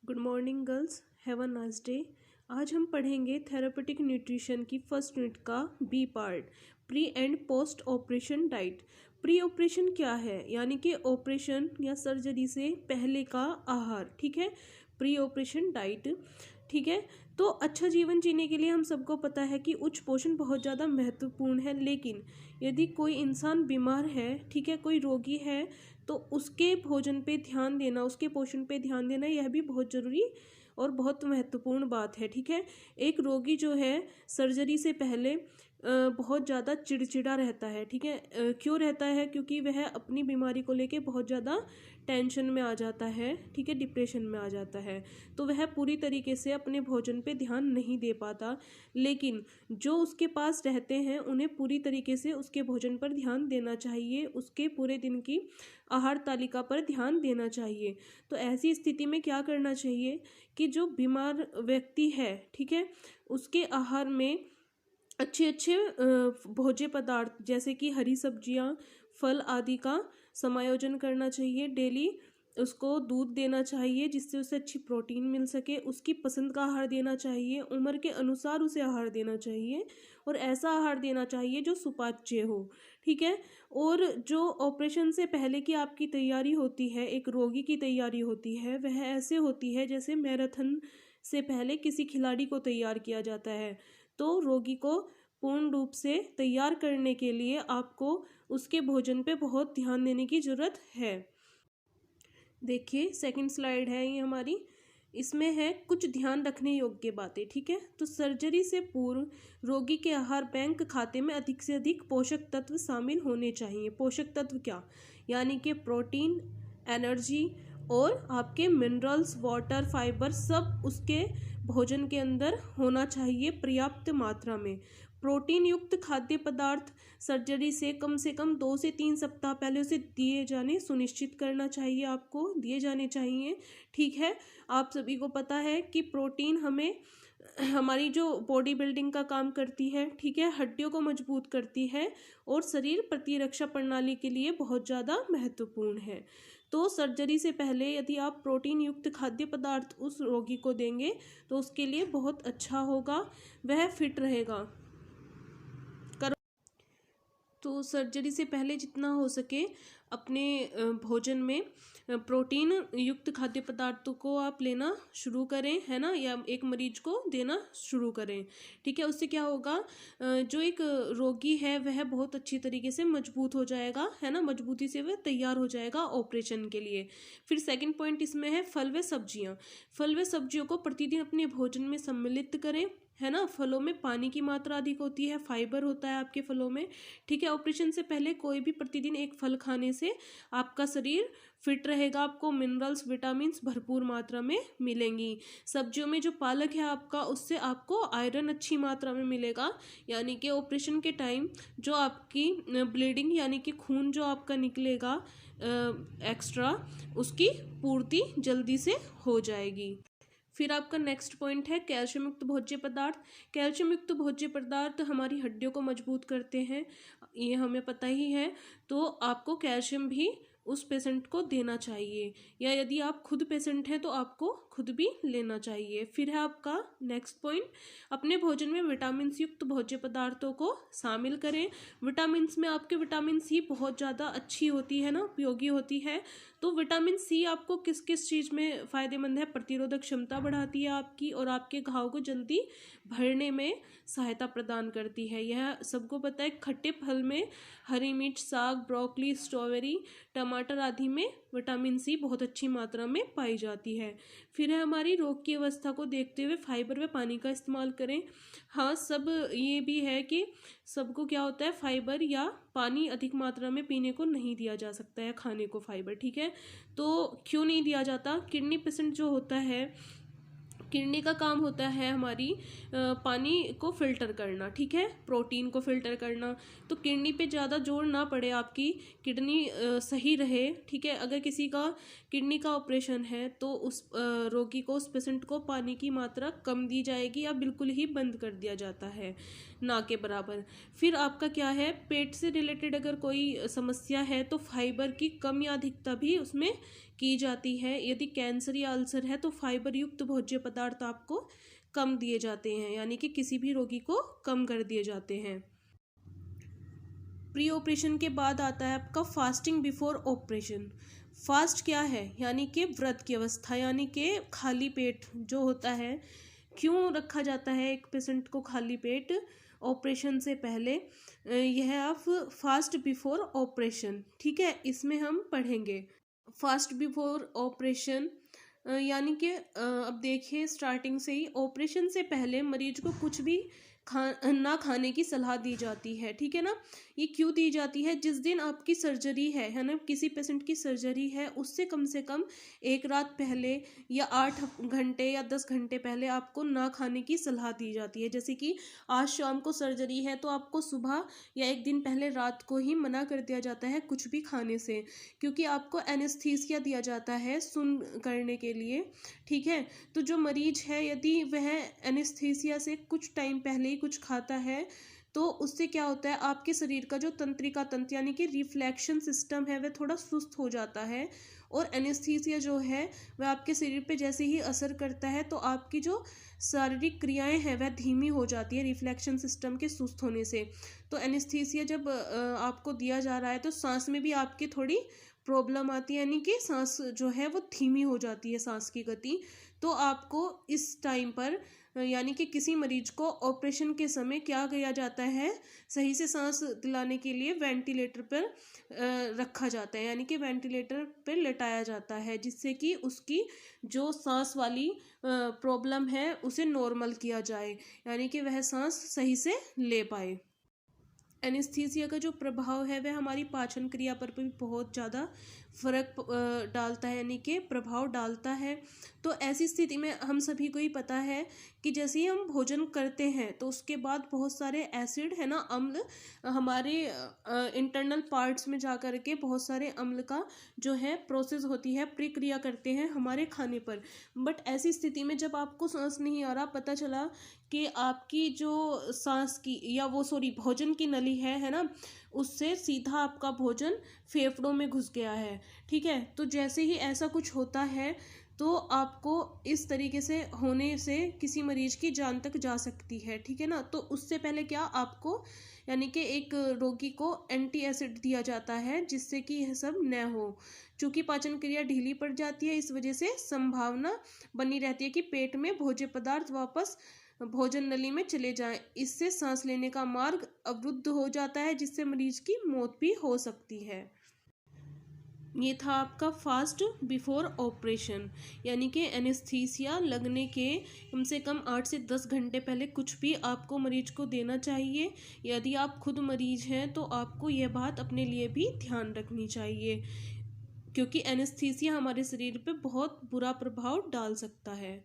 Good morning girls, have a nice day. आज हम पढ़ेंगे थेरापेटिक न्यूट्रिशन की फर्स्ट यूनिट का B part, pre and post operation diet. Pre operation क्या है? यानी कि ऑपरेशन या सर्जरी से पहले का आहार, ठीक है। प्री ऑपरेशन डाइट, ठीक है। तो अच्छा जीवन जीने के लिए हम सबको पता है कि उच्च पोषण बहुत ज़्यादा महत्वपूर्ण है, लेकिन यदि कोई इंसान बीमार है, ठीक है, कोई रोगी है, तो उसके भोजन पे ध्यान देना, उसके पोषण पे ध्यान देना, यह भी बहुत ज़रूरी और बहुत महत्वपूर्ण बात है, ठीक है। एक रोगी जो है सर्जरी से पहले बहुत ज़्यादा चिड़चिड़ा रहता है, ठीक है। क्यों रहता है? क्योंकि वह अपनी बीमारी को लेके बहुत ज़्यादा टेंशन में आ जाता है, ठीक है, डिप्रेशन में आ जाता है। तो वह पूरी तरीके से अपने भोजन पे ध्यान नहीं दे पाता, लेकिन जो उसके पास रहते हैं उन्हें पूरी तरीके से उसके भोजन पर ध्यान देना चाहिए, उसके पूरे दिन की आहार तालिका पर ध्यान देना चाहिए। तो ऐसी स्थिति में क्या करना चाहिए कि जो बीमार व्यक्ति है, ठीक है, उसके आहार में अच्छे अच्छे भोज्य पदार्थ जैसे कि हरी सब्जियां, फल आदि का समायोजन करना चाहिए। डेली उसको दूध देना चाहिए जिससे उसे अच्छी प्रोटीन मिल सके। उसकी पसंद का आहार देना चाहिए, उम्र के अनुसार उसे आहार देना चाहिए और ऐसा आहार देना चाहिए जो सुपाच्य हो, ठीक है। और जो ऑपरेशन से पहले की आपकी तैयारी होती है, एक रोगी की तैयारी होती है, वह ऐसे होती है जैसे मैराथन से पहले किसी खिलाड़ी को तैयार किया जाता है। तो रोगी को पूर्ण रूप से तैयार करने के लिए आपको उसके भोजन पे बहुत ध्यान देने की जरूरत है। देखिए सेकंड स्लाइड है ये हमारी, इसमें है कुछ ध्यान रखने योग्य बातें, ठीक है। तो सर्जरी से पूर्व रोगी के आहार बैंक खाते में अधिक से अधिक पोषक तत्व शामिल होने चाहिए। पोषक तत्व क्या? यानी कि प्रोटीन, एनर्जी और आपके मिनरल्स, वाटर, फाइबर सब उसके भोजन के अंदर होना चाहिए पर्याप्त मात्रा में। प्रोटीन युक्त खाद्य पदार्थ सर्जरी से कम 2 से 3 सप्ताह पहले उसे दिए जाने सुनिश्चित करना चाहिए, आपको दिए जाने चाहिए, ठीक है। आप सभी को पता है कि प्रोटीन हमें हमारी जो बॉडी बिल्डिंग का काम करती है, ठीक है, हड्डियों को मजबूत करती है और शरीर प्रतिरक्षा प्रणाली के लिए बहुत ज़्यादा महत्वपूर्ण है। तो सर्जरी से पहले यदि आप प्रोटीन युक्त खाद्य पदार्थ उस रोगी को देंगे तो उसके लिए बहुत अच्छा होगा, वह फिट रहेगा। तो सर्जरी से पहले जितना हो सके अपने भोजन में प्रोटीन युक्त खाद्य पदार्थों को आप लेना शुरू करें, है ना, या एक मरीज को देना शुरू करें, ठीक है। उससे क्या होगा, जो एक रोगी है वह बहुत अच्छी तरीके से मजबूत हो जाएगा, है ना, मजबूती से वह तैयार हो जाएगा ऑपरेशन के लिए। फिर सेकंड पॉइंट इसमें है फल व सब्जियां। फल व सब्जियों को प्रतिदिन अपने भोजन में सम्मिलित करें, है ना। फलों में पानी की मात्रा अधिक होती है, फाइबर होता है आपके फलों में, ठीक है। ऑपरेशन से पहले कोई भी प्रतिदिन एक फल खाने से आपका शरीर फिट रहेगा, आपको मिनरल्स, विटामिन्स भरपूर मात्रा में मिलेंगी। सब्जियों में जो पालक है आपका, उससे आपको आयरन अच्छी मात्रा में मिलेगा, यानी कि ऑपरेशन के टाइम जो आपकी ब्लीडिंग यानी कि खून जो आपका निकलेगा एक्स्ट्रा, उसकी पूर्ति जल्दी से हो जाएगी। फिर आपका नेक्स्ट पॉइंट है कैल्शियम युक्त भोज्य पदार्थ। कैल्शियम युक्त भोज्य पदार्थ हमारी हड्डियों को मजबूत करते हैं, ये हमें पता ही है। तो आपको कैल्शियम भी उस पेशेंट को देना चाहिए, या यदि आप खुद पेशेंट हैं तो आपको खुद भी लेना चाहिए। फिर है आपका नेक्स्ट पॉइंट, अपने भोजन में विटामिन युक्त भोज्य पदार्थों को शामिल करें। विटामिन में आपके विटामिन सी बहुत ज़्यादा अच्छी होती है ना, उपयोगी होती है। तो विटामिन सी आपको किस किस चीज़ में फ़ायदेमंद है? प्रतिरोधक क्षमता बढ़ाती है आपकी, और आपके घाव को जल्दी भरने में सहायता प्रदान करती है। यह सबको पता है। खट्टे फल में हरी मिर्च, साग, ब्रोकली, स्ट्रॉबेरी, टमाटर आदि में विटामिन सी बहुत अच्छी मात्रा में पाई जाती है। फिर है हमारी रोग की अवस्था को देखते हुए फाइबर व पानी का इस्तेमाल करें। हाँ, सब ये भी है कि सबको क्या होता है, फाइबर या पानी अधिक मात्रा में पीने को नहीं दिया जा सकता है, खाने को फाइबर, ठीक है। तो क्यों नहीं दिया जाता? किडनी पेशेंट जो होता है, किडनी का काम होता है हमारी पानी को फिल्टर करना, ठीक है, प्रोटीन को फिल्टर करना। तो किडनी पे ज़्यादा जोर ना पड़े, आपकी किडनी सही रहे, ठीक है। अगर किसी का किडनी का ऑपरेशन है तो उस रोगी को, उस पेशेंट को पानी की मात्रा कम दी जाएगी या बिल्कुल ही बंद कर दिया जाता है, ना के बराबर। फिर आपका क्या है, पेट से रिलेटेड अगर कोई समस्या है तो फाइबर की कम या अधिकता भी उसमें की जाती है। यदि कैंसर या अल्सर है तो फाइबर युक्त भोज्य पदार्थ आपको कम दिए जाते हैं, यानी कि किसी भी रोगी को कम कर दिए जाते हैं। प्री ऑपरेशन के बाद आता है आपका फास्टिंग बिफोर ऑपरेशन। फास्ट क्या है, यानी कि व्रत की अवस्था, यानी कि खाली पेट जो होता है। क्यों रखा जाता है एक पेशेंट को खाली पेट ऑपरेशन से पहले, यह आप फास्ट बिफोर ऑपरेशन, ठीक है, इसमें हम पढ़ेंगे। फास्ट बिफोर ऑपरेशन यानी कि अब देखिए स्टार्टिंग से ही ऑपरेशन से पहले मरीज को कुछ भी ना खाने की सलाह दी जाती है, ठीक है ना। ये क्यों दी जाती है, जिस दिन आपकी सर्जरी है ना, किसी पेशेंट की सर्जरी है उससे कम से कम एक रात पहले या 8 घंटे या 10 घंटे पहले आपको ना खाने की सलाह दी जाती है। जैसे कि आज शाम को सर्जरी है तो आपको सुबह या एक दिन पहले रात को ही मना कर दिया जाता है कुछ भी खाने से, क्योंकि आपको एनेस्थीसिया दिया जाता है सुन करने के लिए, ठीक है। तो जो मरीज है यदि वह एनेस्थीसिया से कुछ टाइम पहले ही कुछ खाता है तो उससे क्या होता है, आपके शरीर का जो तंत्रिका तंत्र यानी कि रिफ्लेक्शन सिस्टम है वह थोड़ा सुस्त हो जाता है, और एनेस्थीसिया जो है वह आपके शरीर पे जैसे ही असर करता है तो आपकी जो शारीरिक क्रियाएं हैं वह धीमी हो जाती है रिफ्लेक्शन सिस्टम के सुस्त होने से। तो एनेस्थीसिया जब आपको दिया जा रहा है तो सांस में भी आपकी थोड़ी प्रॉब्लम आती है, यानी कि सांस जो है वो धीमी हो जाती है, सांस की गति। तो आपको इस टाइम पर यानी कि किसी मरीज को ऑपरेशन के समय क्या किया जाता है, सही से सांस दिलाने के लिए वेंटिलेटर पर रखा जाता है, यानी कि वेंटिलेटर पर लेटाया जाता है, जिससे कि उसकी जो सांस वाली प्रॉब्लम है उसे नॉर्मल किया जाए, यानी कि वह सांस सही से ले पाए। एनेस्थीसिया का जो प्रभाव है वह हमारी पाचन क्रिया पर भी बहुत ज़्यादा फर्क डालता है, यानी कि प्रभाव डालता है। तो ऐसी स्थिति में हम सभी को ही पता है कि जैसे ही हम भोजन करते हैं तो उसके बाद बहुत सारे एसिड है ना, अम्ल हमारे इंटरनल पार्ट्स में जा कर के बहुत सारे अम्ल का जो है प्रोसेस होती है, प्रक्रिया करते हैं हमारे खाने पर। बट ऐसी स्थिति में जब आपको सांस नहीं आ रहा, पता चला कि आपकी जो सांस की या वो सॉरी भोजन की नली है ना, उससे सीधा आपका भोजन फेफड़ों में घुस गया है, ठीक है। तो जैसे ही ऐसा कुछ होता है तो आपको इस तरीके से होने से किसी मरीज की जान तक जा सकती है, ठीक है ना। तो उससे पहले क्या आपको यानी कि एक रोगी को एंटी एसिड दिया जाता है जिससे कि यह सब न हो। चूंकि पाचन क्रिया ढीली पड़ जाती है इस वजह से संभावना बनी रहती है कि पेट में भोज्य पदार्थ वापस भोजन नली में चले जाएं। इससे सांस लेने का मार्ग अवरुद्ध हो जाता है जिससे मरीज की मौत भी हो सकती है। ये था आपका फास्ट बिफोर ऑपरेशन, यानी कि एनेस्थीसिया लगने के कम से कम 8 से 10 घंटे पहले कुछ भी आपको मरीज को देना चाहिए। यदि आप खुद मरीज हैं तो आपको यह बात अपने लिए भी ध्यान रखनी चाहिए, क्योंकि एनेस्थीसिया हमारे शरीर पे बहुत बुरा प्रभाव डाल सकता है।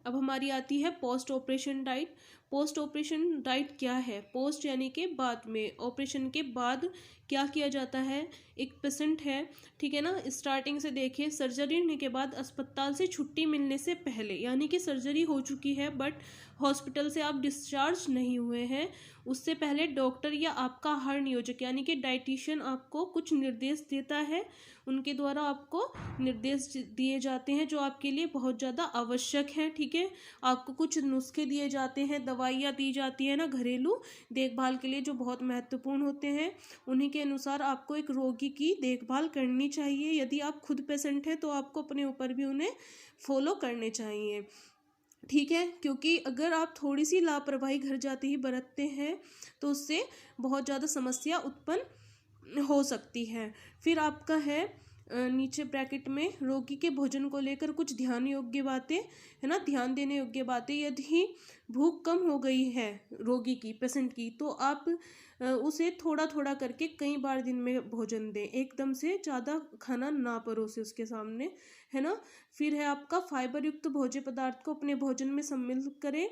अब हमारी आती है post operation diet. Post operation diet क्या है, पोस्ट यानी कि बाद में, ऑपरेशन के बाद क्या किया जाता है। एक पेशेंट है, ठीक है ना, स्टार्टिंग से देखिए, सर्जरी होने के बाद अस्पताल से छुट्टी मिलने से पहले, यानी कि सर्जरी हो चुकी है बट हॉस्पिटल से आप डिस्चार्ज नहीं हुए हैं, उससे पहले डॉक्टर या आपका आहार नियोजक यानी कि डाइटिशियन आपको कुछ निर्देश देता है। उनके द्वारा आपको निर्देश दिए जाते हैं जो आपके लिए बहुत ज़्यादा आवश्यक है, ठीक है। आपको कुछ नुस्खे दिए जाते हैं, दवाइयाँ दी जाती है ना घरेलू देखभाल के लिए, जो बहुत महत्वपूर्ण होते हैं। उन्हीं के अनुसार आपको एक रोगी की देखभाल करनी चाहिए। यदि आप खुद पेशेंट हैं तो आपको अपने ऊपर भी उन्हें फॉलो करने चाहिए, ठीक है। क्योंकि अगर आप थोड़ी सी लापरवाही घर जाते ही बरतते हैं तो उससे बहुत ज़्यादा समस्या उत्पन्न हो सकती है। फिर आपका है नीचे ब्रैकेट में रोगी के भोजन को लेकर कुछ ध्यान योग्य बातें है ना, ध्यान देने योग्य बातें। यदि भूख कम हो गई है रोगी की, पेशेंट की, तो आप उसे थोड़ा थोड़ा करके कई बार दिन में भोजन दें, एकदम से ज़्यादा खाना ना परोसे उसके सामने, है ना। फिर है आपका फाइबर युक्त भोज्य पदार्थ को अपने भोजन में सम्मिलित करें,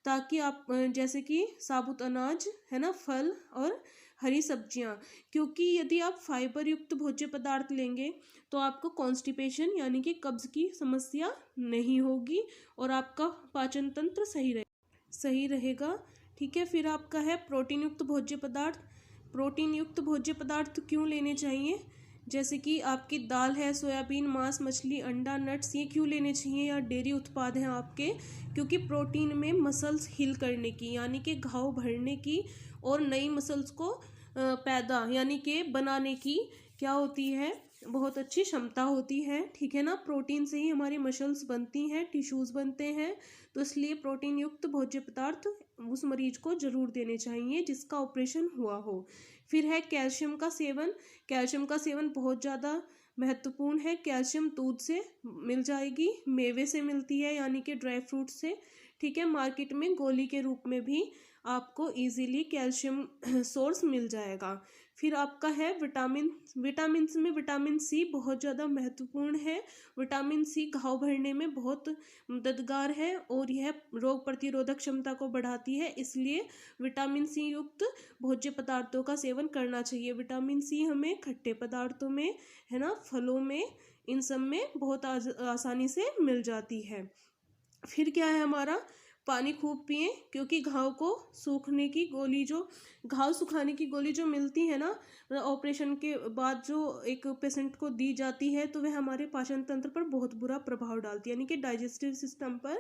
ताकि आप जैसे कि साबुत अनाज है ना, फल और हरी सब्जियां, क्योंकि यदि आप फाइबर युक्त भोज्य पदार्थ लेंगे तो आपको कॉन्स्टिपेशन यानी कि कब्ज की समस्या नहीं होगी और आपका पाचन तंत्र सही रहेगा, ठीक है। फिर आपका है प्रोटीन युक्त भोज्य पदार्थ। प्रोटीन युक्त भोज्य पदार्थ क्यों लेने चाहिए, जैसे कि आपकी दाल है, सोयाबीन, मांस, मछली, अंडा, नट्स, ये क्यों लेने चाहिए, या डेयरी उत्पाद हैं आपके, क्योंकि प्रोटीन में मसल्स हील करने की यानी कि घाव भरने की और नई मसल्स को पैदा यानी कि बनाने की क्या होती है, बहुत अच्छी क्षमता होती है। ठीक है ना, प्रोटीन से ही हमारी मसल्स बनती हैं, टिश्यूज बनते हैं, तो इसलिए प्रोटीन युक्त भोज्य पदार्थ उस मरीज को जरूर देने चाहिए जिसका ऑपरेशन हुआ हो। फिर है कैल्शियम का सेवन। कैल्शियम का सेवन बहुत ज़्यादा महत्वपूर्ण है। कैल्शियम दूध से मिल जाएगी, मेवे से मिलती है यानी कि ड्राई फ्रूट से। ठीक है, मार्केट में गोली के रूप में भी आपको इजीली कैल्शियम सोर्स मिल जाएगा। फिर आपका है विटामिन। विटामिन में विटामिन सी बहुत ज़्यादा महत्वपूर्ण है। विटामिन सी घाव भरने में बहुत मददगार है और यह रोग प्रतिरोधक क्षमता को बढ़ाती है, इसलिए विटामिन सी युक्त भोज्य पदार्थों का सेवन करना चाहिए। विटामिन सी हमें खट्टे पदार्थों में, है ना, फलों में, इन सब में बहुत आसानी से मिल जाती है। फिर क्या है हमारा, पानी खूब पिएं, क्योंकि घाव को सूखने की गोली, जो घाव सुखाने की गोली जो मिलती है ना ऑपरेशन के बाद, जो एक पेशेंट को दी जाती है, तो वह हमारे पाचन तंत्र पर बहुत बुरा प्रभाव डालती है, यानी कि डाइजेस्टिव सिस्टम पर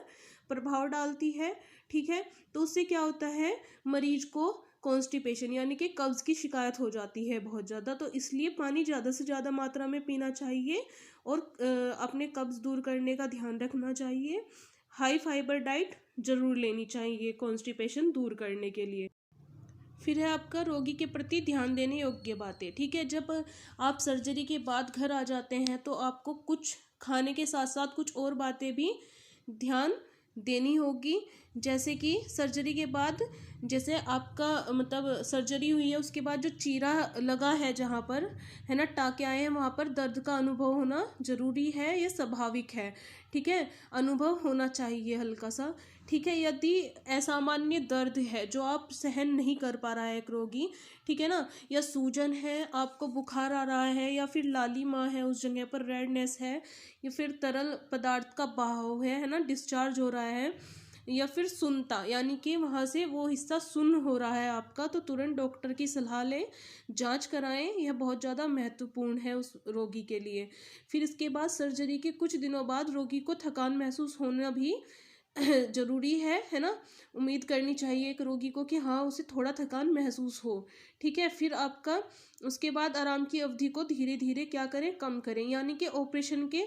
प्रभाव डालती है। ठीक है, तो उससे क्या होता है, मरीज को कॉन्स्टिपेशन यानी कि कब्ज की शिकायत हो जाती है बहुत ज़्यादा, तो इसलिए पानी ज़्यादा से ज़्यादा मात्रा में पीना चाहिए और अपने कब्ज दूर करने का ध्यान रखना चाहिए। हाई फाइबर डाइट जरूर लेनी चाहिए कॉन्स्टिपेशन दूर करने के लिए। फिर है आपका रोगी के प्रति ध्यान देने योग्य बातें। ठीक है, जब आप सर्जरी के बाद घर आ जाते हैं तो आपको कुछ खाने के साथ साथ कुछ और बातें भी ध्यान देनी होगी। जैसे कि सर्जरी के बाद, जैसे आपका मतलब सर्जरी हुई है उसके बाद जो चीरा लगा है, जहाँ पर है ना टाँके आए हैं, वहाँ पर दर्द का अनुभव होना जरूरी है, ये स्वाभाविक है। ठीक है, अनुभव होना चाहिए हल्का सा। ठीक है, यदि असामान्य दर्द है जो आप सहन नहीं कर पा रहा है एक रोगी, ठीक है ना, या सूजन है, आपको बुखार आ रहा है, या फिर लालिमा है, उस जगह पर रेडनेस है, या फिर तरल पदार्थ का बहाव है ना, डिस्चार्ज हो रहा है, या फिर सुनता यानी कि वहाँ से वो हिस्सा सुन्न हो रहा है आपका, तो तुरंत डॉक्टर की सलाह लें, जांच कराएं, यह बहुत ज़्यादा महत्वपूर्ण है उस रोगी के लिए। फिर इसके बाद सर्जरी के कुछ दिनों बाद रोगी को थकान महसूस होना भी जरूरी है ना, उम्मीद करनी चाहिए एक रोगी को कि हाँ उसे थोड़ा थकान महसूस हो। ठीक है, फिर आपका उसके बाद आराम की अवधि को धीरे धीरे क्या करें, कम करें, यानी कि ऑपरेशन के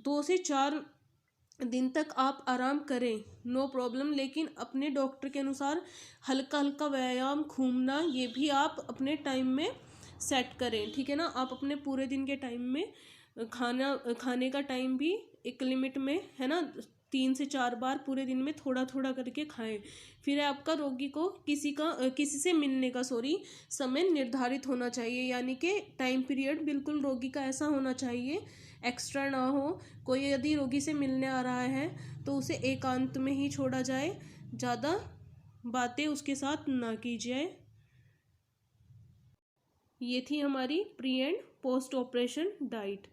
2 से 4 दिन तक आप आराम करें, नो प्रॉब्लम, लेकिन अपने डॉक्टर के अनुसार हल्का हल्का व्यायाम, घूमना, ये भी आप अपने टाइम में सेट करें। ठीक है ना, आप अपने पूरे दिन के टाइम में खाने का टाइम भी एक लिमिट में, है ना, 3 से 4 बार पूरे दिन में थोड़ा थोड़ा करके खाएं। फिर है आपका रोगी को किसी से मिलने का समय निर्धारित होना चाहिए, यानी कि टाइम पीरियड बिल्कुल रोगी का ऐसा होना चाहिए एक्स्ट्रा ना हो। कोई यदि रोगी से मिलने आ रहा है तो उसे एकांत में ही छोड़ा जाए, ज़्यादा बातें उसके साथ ना की जाए। ये थी हमारी pre and post operation diet.